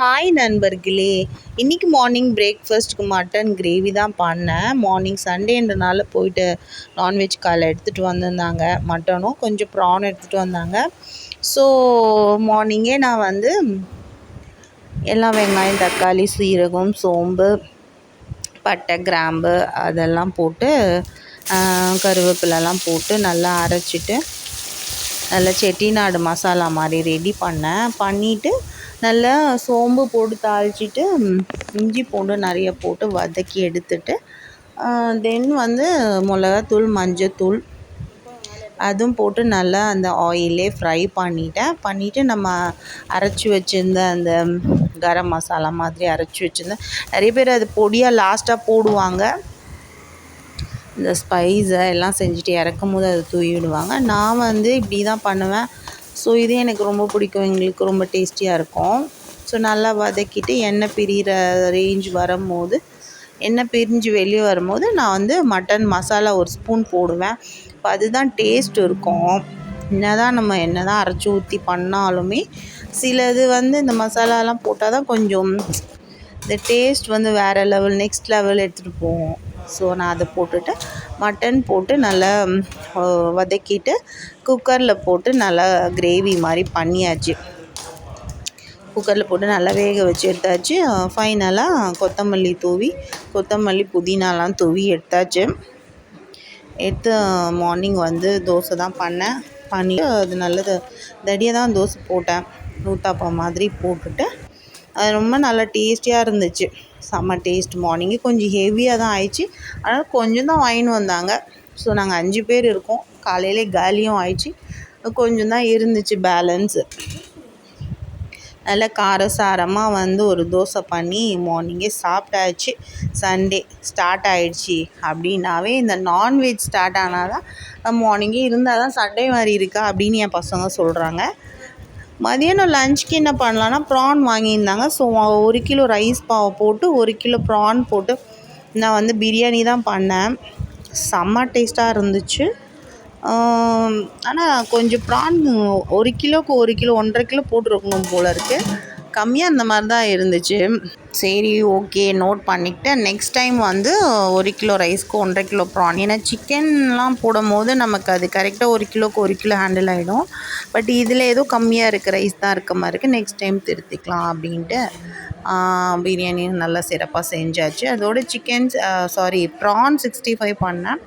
Hi நண்பர்களே, இன்றைக்கி morning பிரேக்ஃபாஸ்ட்டுக்கு மட்டன் கிரேவி தான் பண்ணேன். மார்னிங் சண்டேன்றனால போயிட்டு நான்வெஜ் காலைல எடுத்துகிட்டு வந்திருந்தாங்க. மட்டனும் கொஞ்சம் ப்ரான் எடுத்துகிட்டு வந்தாங்க. ஸோ மார்னிங்கே நான் வந்து எல்லாம் வெங்காயம், தக்காளி, சீரகம், சோம்பு, பட்டை, கிராம்பு அதெல்லாம் போட்டு கருவேப்பிலெல்லாம் போட்டு நல்லா அரைச்சிட்டு நல்லா செட்டிநாடு மசாலா மாதிரி ரெடி பண்ணிவிட்டு நல்லா சோம்பு போட்டு தாளிச்சிட்டு இஞ்சி பூண்டு நிறைய போட்டு வதக்கி எடுத்துட்டு தென் வந்து மிளகாத்தூள், மஞ்சத்தூள் அதுவும் போட்டு நல்லா அந்த ஆயிலே ஃப்ரை பண்ணிவிட்டு நம்ம அரைச்சி வச்சுருந்த அந்த கரம் மசாலா மாதிரி அரைச்சி வச்சுருந்தேன். நிறைய பேர் அது பொடியாக லாஸ்ட்டாக போடுவாங்க. இந்த ஸ்பைஸை எல்லாம் செஞ்சுட்டு இறக்கும் போது அதை தூவி விடுவாங்க. நான் வந்து இப்படி தான் பண்ணுவேன். ஸோ இது எனக்கு ரொம்ப பிடிக்கும், எங்களுக்கு ரொம்ப டேஸ்டியாக இருக்கும். ஸோ நல்லா வதக்கிட்டு எண்ணெய் பிரிகிற எண்ணெய் பிரிஞ்சு வெளியே வரும்போது நான் வந்து மட்டன் மசாலா ஒரு ஸ்பூன் போடுவேன். இப்போ அதுதான் டேஸ்ட் இருக்கும். நம்ம என்ன தான் அரைச்சி ஊற்றி பண்ணாலுமே சிலது வந்து இந்த மசாலாலாம் போட்டால் தான் கொஞ்சம் இந்த டேஸ்ட் வந்து வேறு லெவல், நெக்ஸ்ட் லெவல் எடுத்துகிட்டு போவோம். ஸோ நான் அதை போட்டுட்டு மட்டன் போட்டு நல்லா வதக்கிட்டு குக்கரில் போட்டு நல்லா கிரேவி மாதிரி பண்ணியாச்சு. குக்கரில் போட்டு நல்லா வேக வச்சு எடுத்தாச்சு. ஃபைனலாக கொத்தமல்லி புதினாலாம் தூவி எடுத்தாச்சு. எடுத்து மார்னிங் வந்து தோசை தான் பண்ணிவிட்டு அது நல்லது தடியாக தான் தோசை போட்டேன். ஊத்தாப்பம் மாதிரி போட்டுட்டு அது ரொம்ப நல்லா டேஸ்டியாக இருந்துச்சு. செம்ம டேஸ்ட். மார்னிங்கே கொஞ்சம் ஹெவியாக தான் ஆயிடுச்சு. அதனால் கொஞ்சம் தான் வாங்கின்னு வந்தாங்க. ஸோ நாங்கள் 5 பேர் இருக்கோம். காலையிலே காலியும் ஆயிடுச்சு. கொஞ்சம் தான் இருந்துச்சு பேலன்ஸு. நல்லா காரசாரமாக வந்து ஒரு தோசை பண்ணி மார்னிங்கே சாப்பிட்டாச்சு. சண்டே ஸ்டார்ட் ஆகிடுச்சி அப்படின்னாவே இந்த நான்வெஜ் ஸ்டார்ட் ஆனால் தான் மார்னிங்கே இருந்தால் தான் சண்டே மாதிரி இருக்கா அப்படின்னு என் பசங்க சொல்கிறாங்க. மதியானம் லஞ்சுக்கு என்ன பண்ணலான்னா ப்ரான் வாங்கியிருந்தாங்க. ஸோ 1 கிலோ ரைஸ் போட்டு 1 கிலோ ப்ரான் போட்டு நான் வந்து பிரியாணி தான் பண்ணேன். செம்ம டேஸ்ட்டாக இருந்துச்சு. ஆனால் கொஞ்சம் ப்ரான் 1 கிலோவுக்கு 1 கிலோ 1.5 கிலோ போட்டுருக்கணும் போல் இருக்குது. கம்மியாக அந்த மாதிரி தான் இருந்துச்சு. சரி, ஓகே, நோட் பண்ணிக்கிட்டேன். நெக்ஸ்ட் டைம் வந்து 1 கிலோ ரைஸ்க்கு 1.5 கிலோ ப்ரான். ஏன்னா சிக்கன்லாம் போடும் போது நமக்கு அது கரெக்டாக 1 கிலோவுக்கு 1 கிலோ ஹேண்டில் ஆகிடும். பட் இதில் ஏதோ கம்மியாக இருக்க ரைஸ் தான் இருக்க மாதிரி இருக்குது. நெக்ஸ்ட் டைம் திருத்திக்கலாம் அப்படின்ட்டு பிரியாணி நல்லா சிறப்பாக செஞ்சாச்சு. அதோட ப்ரான் 65 பண்ணேன்.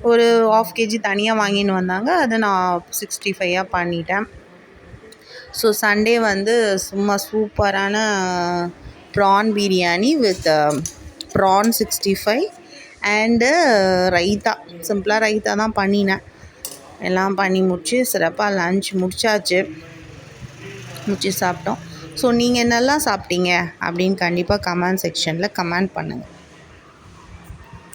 ஒரு 1/2 kg தனியாக வாங்கின்னு வந்தாங்க. அதை நான் 65 பண்ணிட்டேன். ஸோ சண்டே வந்து சும்மா சூப்பரான prawn biryani with prawn 65 and raita. சிம்பிளாக ரைத்தா தான் பண்ணினேன். எல்லாம் பண்ணி முடிச்சு சிறப்பாக லன்ச் முடிச்சு சாப்பிட்டோம். ஸோ நீங்கள் என்னெல்லாம் சாப்பிட்டீங்க அப்படின்னு கண்டிப்பாக கமெண்ட் செக்ஷனில் கமெண்ட் பண்ணுங்கள்.